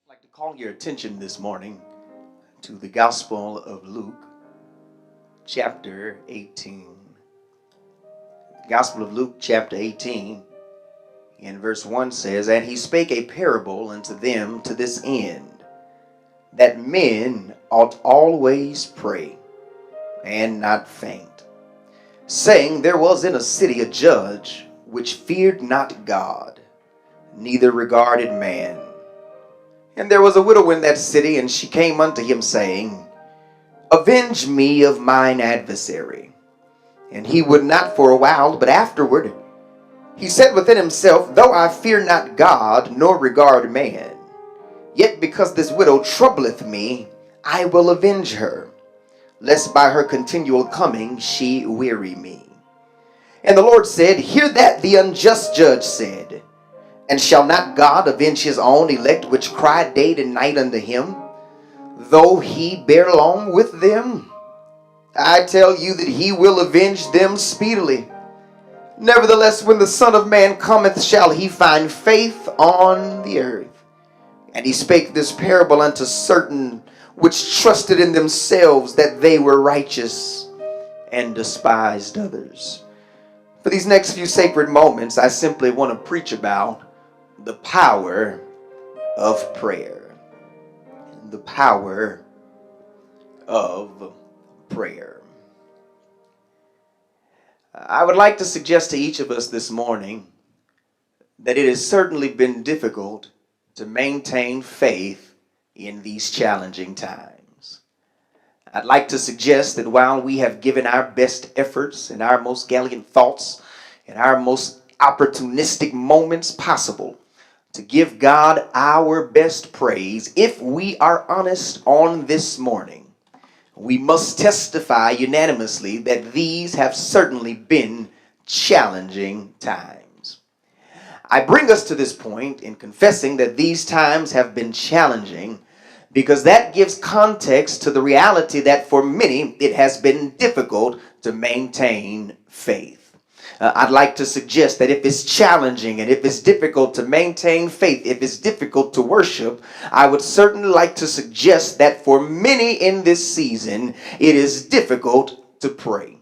I'd like to call your attention this morning to the Gospel of Luke, chapter 18. The Gospel of Luke, chapter 18, in verse 1 says, "And he spake a parable unto them to this end, that men ought always pray, and not faint, saying, There was in a city a judge, which feared not God, neither regarded man. And there was a widow in that city, and she came unto him, saying, Avenge me of mine adversary. And he would not for a while, but afterward he said within himself, Though I fear not God, nor regard man, yet because this widow troubleth me, I will avenge her, lest by her continual coming she weary me. And the Lord said, Hear that the unjust judge said. And shall not God avenge his own elect, which cry day and night unto him, though he bear long with them? I tell you that he will avenge them speedily. Nevertheless, when the Son of Man cometh, shall he find faith on the earth? And he spake this parable unto certain which trusted in themselves that they were righteous, and despised others." For these next few sacred moments, I simply want to preach about the power of prayer. The power of prayer. I would like to suggest to each of us this morning that it has certainly been difficult to maintain faith in these challenging times. I'd like to suggest that while we have given our best efforts and our most gallant thoughts and our most opportunistic moments possible to give God our best praise, if we are honest on this morning, we must testify unanimously that these have certainly been challenging times. I bring us to this point in confessing that these times have been challenging because that gives context to the reality that for many it has been difficult to maintain faith. I'd like to suggest that if it's challenging and if it's difficult to maintain faith, if it's difficult to worship, I would certainly like to suggest that for many in this season, it is difficult to pray.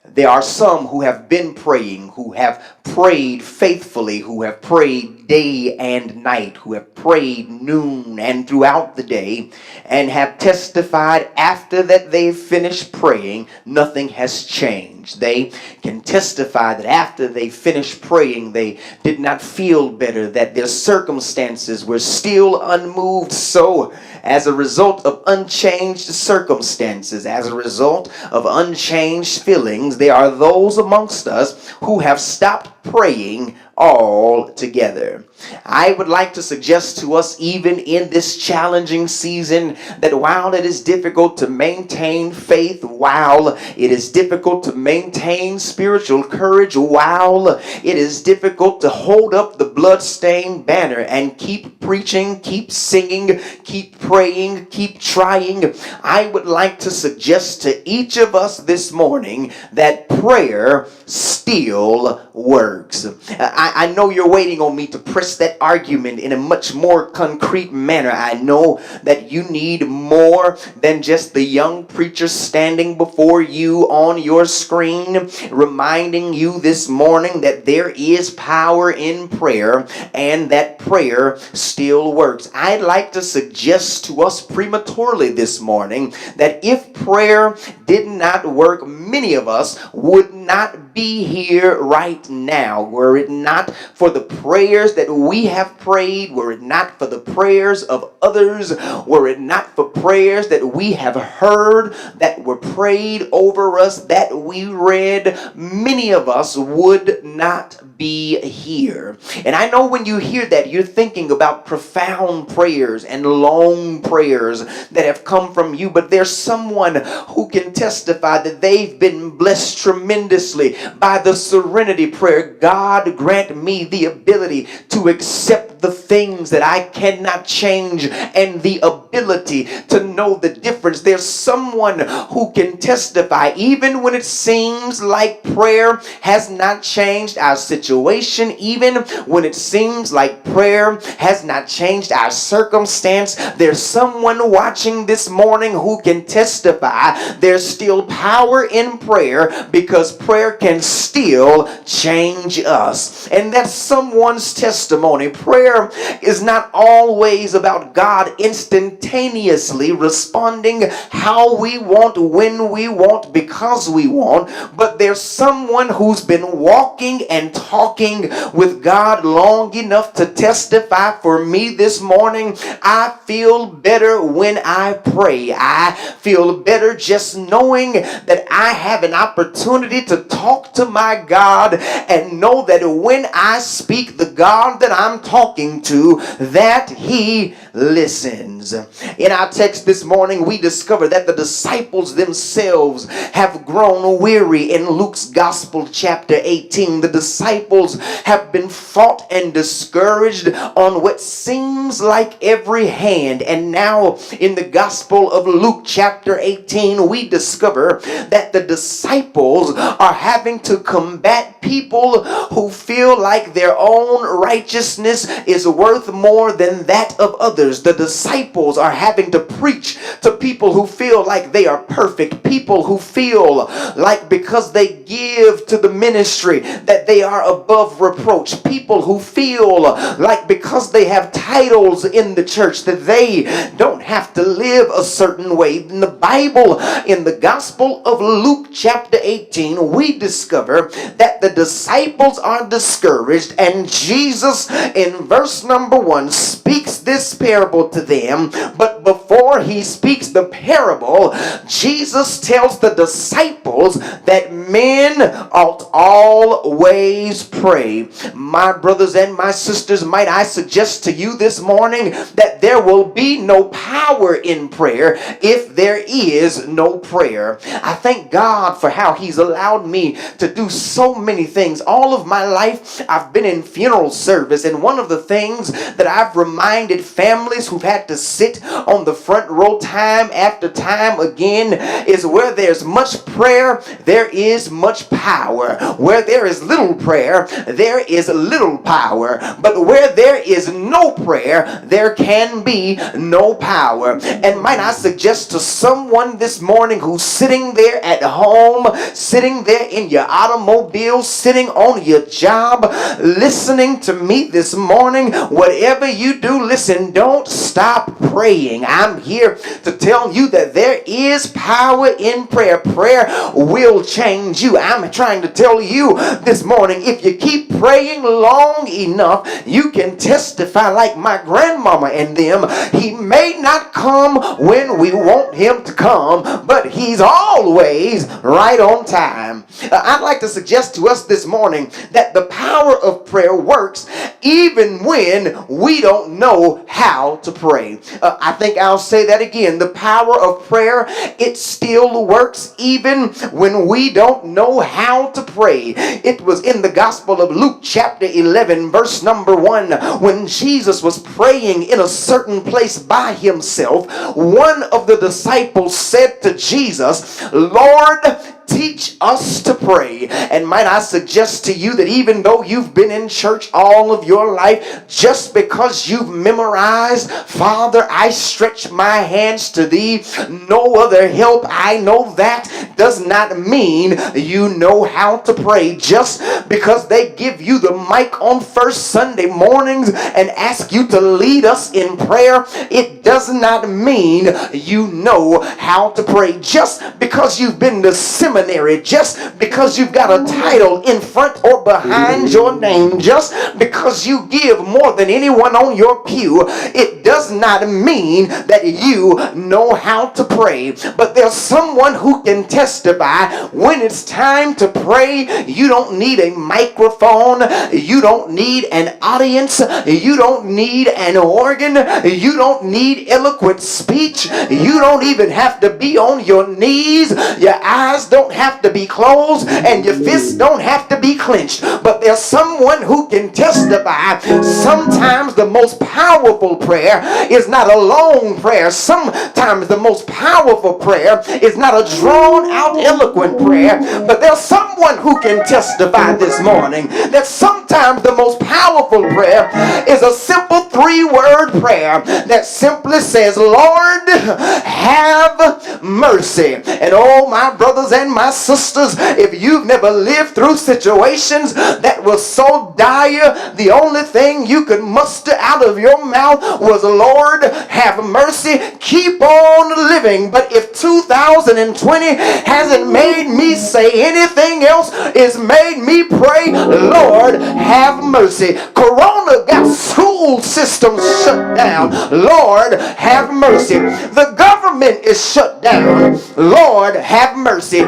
There are some who have been praying, who have prayed faithfully, who have prayed day and night, who have prayed noon and throughout the day, and have testified after that they've finished praying, nothing has changed. They can testify that after they finished praying, they did not feel better, that their circumstances were still unmoved. So, as a result of unchanged circumstances, as a result of unchanged feelings, there are those amongst us who have stopped praying altogether. I would like to suggest to us, even in this challenging season, that while it is difficult to maintain faith, while it is difficult to maintain spiritual courage, while it is difficult to hold up the bloodstained banner and keep preaching, keep singing, keep praying, keep trying, I would like to suggest to each of us this morning that prayer still works. I know you're waiting on me to press that argument in a much more concrete manner. I know that you need more than just the young preacher standing before you on your screen reminding you this morning that there is power in prayer and that prayer still works. I'd like to suggest to us prematurely this morning that if prayer did not work, many of us would not be here right now. Were it not for the prayers that we have prayed, were it not for the prayers of others, were it not for prayers that we have heard that were prayed over us, that we read, many of us would not be here. And I know when you hear that, you're thinking about profound prayers and long prayers that have come from you, but there's someone who can testify that they've been blessed tremendously by the serenity prayer. God grant me the ability to accept the things that I cannot change and the ability ability to know the difference. There's someone who can testify even when it seems like prayer has not changed our situation, even when it seems like prayer has not changed our circumstance. There's someone watching this morning who can testify there's still power in prayer, because prayer can still change us. And that's someone's testimony. Prayer is not always about God instantaneously responding how we want, when we want, because we want, but there's someone who's been walking and talking with God long enough to testify for me this morning. I feel better when I pray. I feel better just knowing that I have an opportunity to talk to my God and know that when I speak, the God that I'm talking to, that He listens. In our text this morning, we discover that the disciples themselves have grown weary. In Luke's Gospel, chapter 18, the disciples have been fought and discouraged on what seems like every hand. And now in the Gospel of Luke, chapter 18, we discover that the disciples are having to combat people who feel like their own righteousness is worth more than that of others. The disciples are having to preach to people who feel like they are perfect, people who feel like because they give to the ministry that they are above reproach, people who feel like because they have titles in the church that they don't have to live a certain way. In the Bible, in the Gospel of Luke chapter 18, we discover that the disciples are discouraged, and Jesus in verse number 1 speaks this parable to them. But before he speaks the parable, Jesus tells the disciples that men ought always pray. My brothers and my sisters, might I suggest to you this morning that there will be no power in prayer if there is no prayer. I thank God for how He's allowed me to do so many things. All of my life I've been in funeral service, and one of the things that I've reminded families who've had to sit on the front row time after time again is where there's much prayer, there is much power. Where there is little prayer, there is little power. But where there is no prayer, there can be no power. And might I suggest to someone this morning who's sitting there at home, sitting there in your automobile, sitting on your job, listening to me this morning, whatever you do, listen, don't stop praying. I'm here to tell you that there is power in prayer. Prayer will change you. I'm trying to tell you this morning, if you keep praying long enough, you can testify like my grandmama and them. He may not come when we want Him to come, but He's always right on time. I'd like to suggest to us this morning that the power of prayer works even when we don't know how to pray. I think I'll say that again. The power of prayer, it still works even when we don't know how to pray. It was in the Gospel of Luke chapter 11 verse number 1 when Jesus was praying in a certain place by Himself. One of the disciples said to Jesus, "Lord, teach us to pray." And might I suggest to you that even though you've been in church all of your life, just because you've memorized, "Father, I stretch my hands to Thee, no other help I know," that does not mean you know how to pray. Just because they give you the mic on first Sunday mornings and ask you to lead us in prayer, it does not mean you know how to pray. Just because you've been to seminary, just because you've got a title in front or behind your name, just because you give more than anyone on your pew, it does not mean that you know how to pray. But there's someone who can testify when it's time to pray. You don't need a microphone, you don't need an audience, you don't need an organ, you don't need eloquent speech, you don't even have to be on your knees, your eyes don't don't have to be closed and your fists don't have to be clenched. But there's someone who can testify. Sometimes the most powerful prayer is not a long prayer. Sometimes the most powerful prayer is not a drawn out eloquent prayer. But there's someone who can testify this morning that sometimes the most powerful prayer is a simple 3-word prayer that simply says, Lord, have mercy. And oh, my brothers and my sisters, if you've never lived through situations that were so dire, the only thing you could muster out of your mouth was, Lord, have mercy. Keep on living. But if 2020 hasn't made me say anything else, it's made me pray, Lord, have mercy. Corona got school systems shut down. Lord, have mercy. The government is shut down. Lord, have mercy.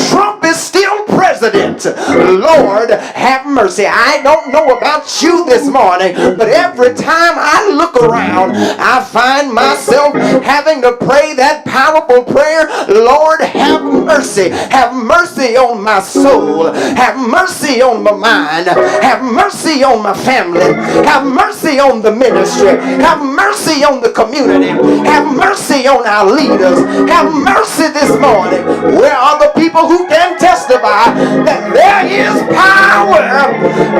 Trump is still president. Lord, have mercy. I don't know about you this morning, but every time I look around, I find myself having to pray that powerful prayer, Lord, have mercy. Have mercy on my soul. Have mercy on my mind. Have mercy on my family. Have mercy on the ministry. Have mercy on the community. Have mercy on our leaders. Have mercy this morning. Where are the people who can testify that there is power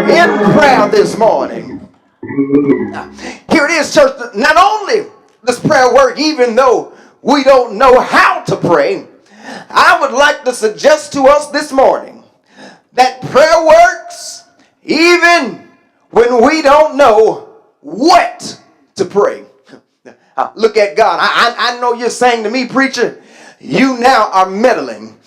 in prayer this morning? Here it is, church. Not only does prayer work even though we don't know how to pray, I would like to suggest to us this morning that prayer works even when we don't know what to pray. Look at God. I know you're saying to me, preacher, you now are meddling.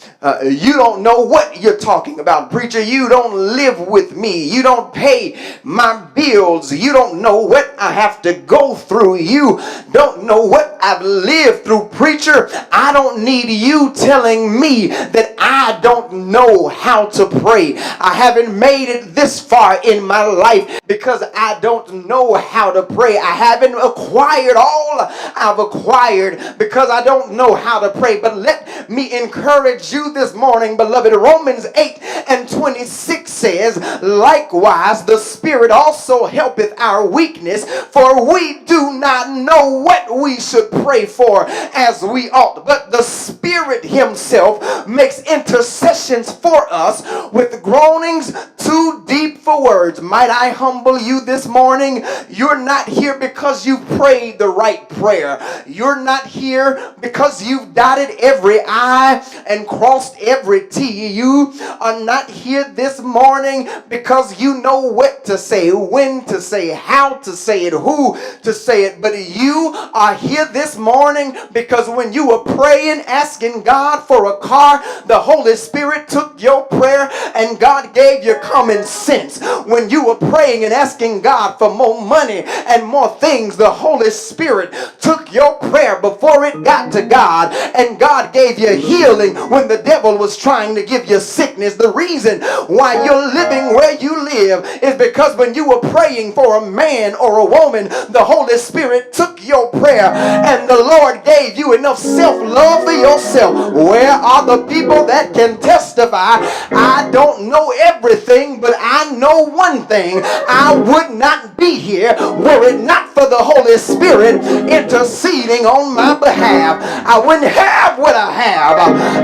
You don't know what you're talking about, preacher. You don't live with me. You don't pay my bills. You don't know what I have to go through. You don't know what I've lived through, preacher. I don't need you telling me that I don't know how to pray. I haven't made it this far in my life because I don't know how to pray. I haven't acquired all I've acquired because I don't know how to pray. But let me encourage you this morning, beloved. Romans 8:26 says, likewise the Spirit also helpeth our weakness, for we do not know what we should pray for as we ought, but the Spirit himself makes intercessions for us with groanings too deep for words. Might I humble you this morning? You're not here because you prayed the right prayer. You're not here because you've dotted every I and crossed every T. You are not here this morning because you know what to say, when to say, how to say it, who to say it. But you are here this morning because when you were praying, asking God for a car, the Holy Spirit took your prayer and God gave you common sense. When you were praying and asking God for more money and more things, the Holy Spirit took your prayer before it got to God, and God gave you healing when the devil was trying to give you sickness. The reason why you're living where you live is because when you were praying for a man or a woman, the Holy Spirit took your prayer and the Lord gave you enough self-love for yourself. Where are the people that can testify? I don't know everything, but I know one thing. I would not be here were it not for the Holy Spirit interceding on my behalf. I wouldn't have what I have.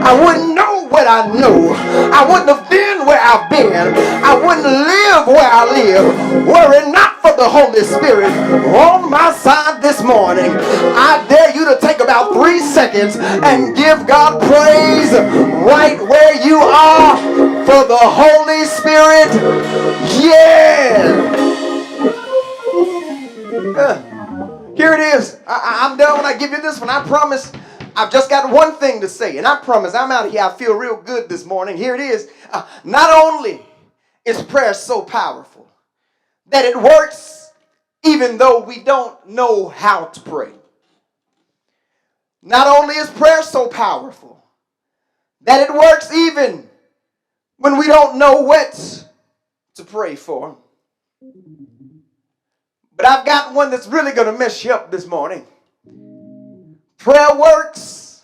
I wouldn't know what I know. I wouldn't have been where I've been. I wouldn't live where I live were it not for the Holy Spirit on my side this morning. I dare you to take about 3 seconds and give God praise right where you are for the Holy Spirit. Yeah. Here it is. I'm done when I give you this one. I promise I've just got one thing to say. And I promise I'm out of here. I feel real good this morning. Here it is. Not only is prayer so powerful that it works even though we don't know how to pray. Not only is prayer so powerful that it works even when we don't know what to pray for. But I've got one that's really going to mess you up this morning. Prayer works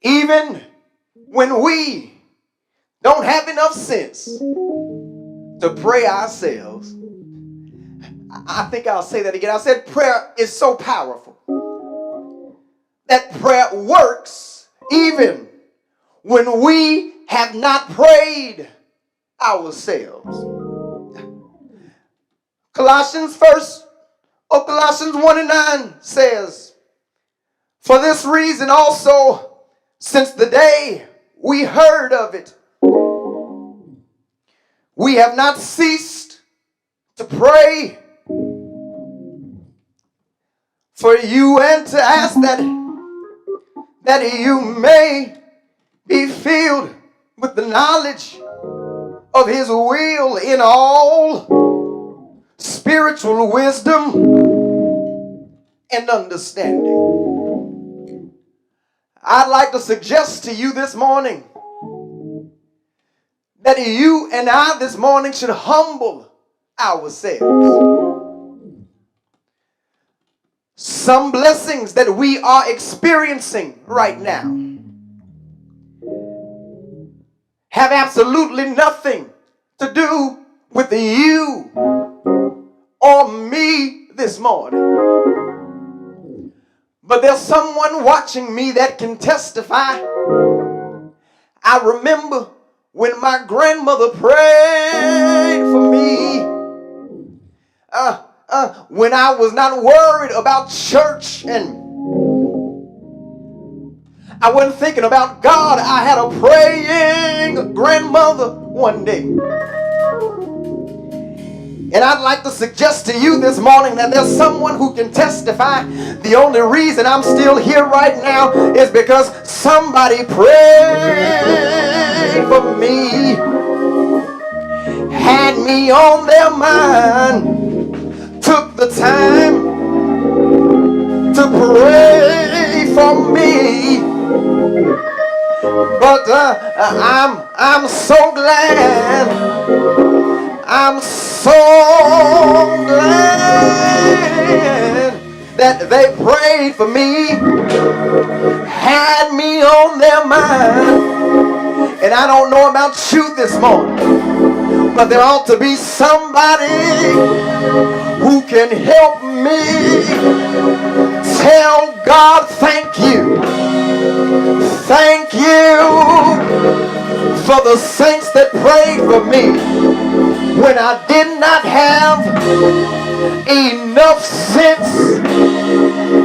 even when we don't have enough sense to pray ourselves. I think I'll say that again. I said prayer is so powerful that prayer works even when we have not prayed ourselves. Colossians 1:9 says, "For this reason also, since the day we heard of it, we have not ceased to pray for you and to ask that you may be filled with the knowledge of his will in all spiritual wisdom and understanding." I'd like to suggest to you this morning that you and I this morning should humble ourselves. Some blessings that we are experiencing right now have absolutely nothing to do with you or me this morning. But there's someone watching me that can testify. I remember when my grandmother prayed for me, when I was not worried about church and I wasn't thinking about God, I had a praying grandmother one day. And I'd like to suggest to you this morning that there's someone who can testify. The only reason I'm still here right now is because somebody prayed for me, had me on their mind, took the time to pray for me. But I'm so glad. I'm so glad that they prayed for me, had me on their mind. And I don't know about you this morning, but there ought to be somebody who can help me tell God thank you. Thank you for the saints that prayed for me when I did not have enough sense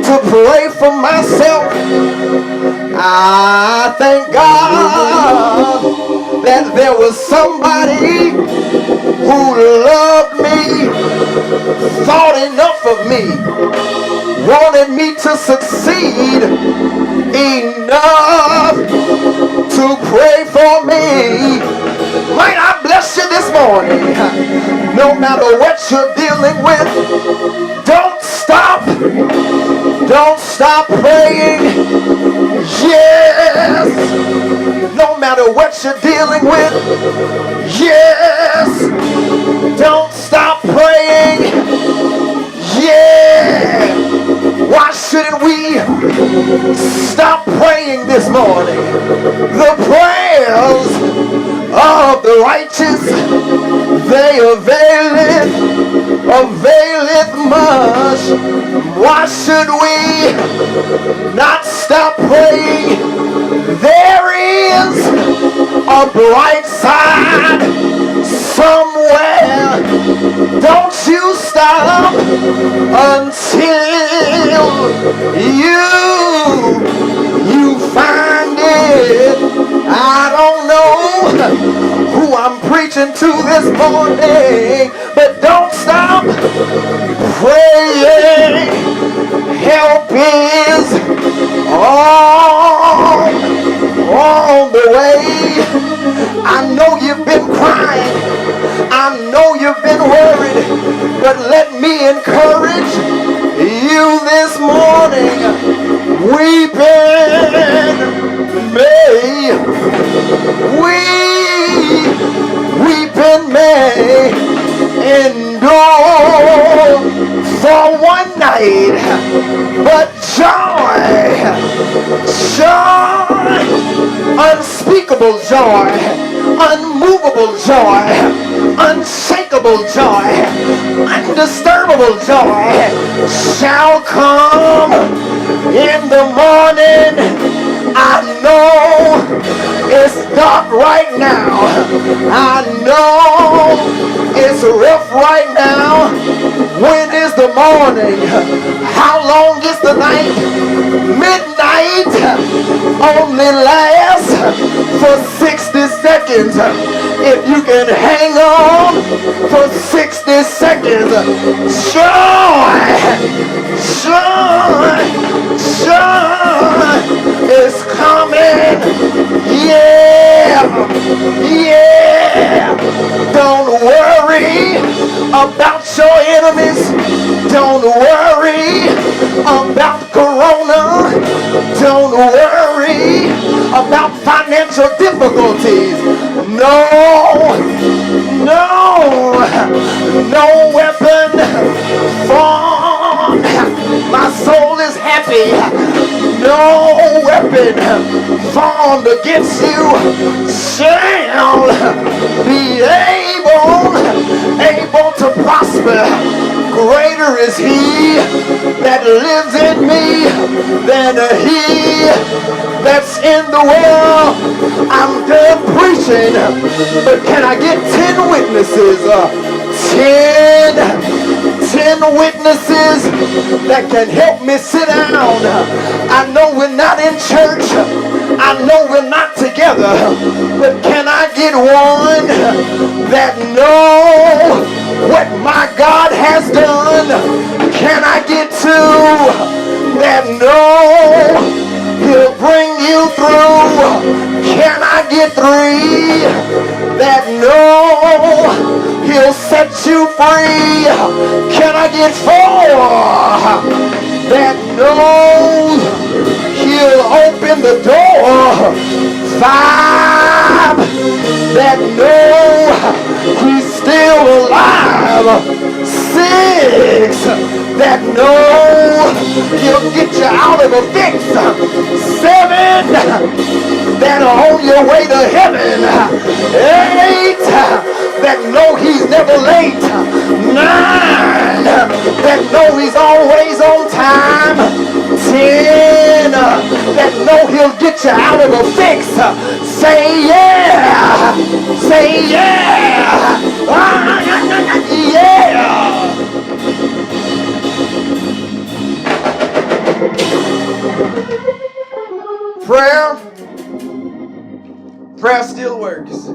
to pray for myself. I thank God that there was somebody who loved me, thought enough of me, wanted me to succeed enough to pray for me. Might I bless you this morning? No matter what you're dealing with, don't stop. Don't stop praying. Yes. No matter what you're dealing with, yes. Don't stop praying. Yeah. Why shouldn't we stop praying this morning? The prayers of the righteous, they availeth much. Why should we not stop praying? There is a bright side somewhere. Don't you stop until you find it. I don't know who I'm preaching to this morning, but don't stop praying. Help is on the way. I know you've been crying. I know you've been worried, but let me encourage you this morning. Weeping may endure for one night, but joy unspeakable unspeakable joy, unmovable joy, unshakable joy, undisturbable joy shall come in the morning. I know it's dark right now. I know it's rough right now. When is the morning? How long is the night? Midnight only lasts for 60 seconds. If you can hang on for 60 seconds, joy, joy, joy is coming. Yeah, yeah. Don't worry about your enemies. Don't worry about Corona. Don't worry about financial difficulties. No, no, no weapon formed. My soul is happy. No weapon formed against you shall be able to prosper. Greater is he that lives in me than he that's in the world. I'm done preaching, but can I get 10 witnesses? 10 witnesses that can help me sit down. I know we're not in church. I know we're not together. But can I get one that know what my God has done? Can I get 2 that know he'll bring you through? Can I get 3 that know he'll set you free? Can I get 4 that knows he'll open the door? 5 that know he's still alive. 6 that know he'll get you out of a fix. 7 that are on your way to heaven. 8 that know he's never late. 9 that know he's always on time. 10 that know he'll get you out of a fix. Say yeah. Say yeah. Yeah. Prayer still works.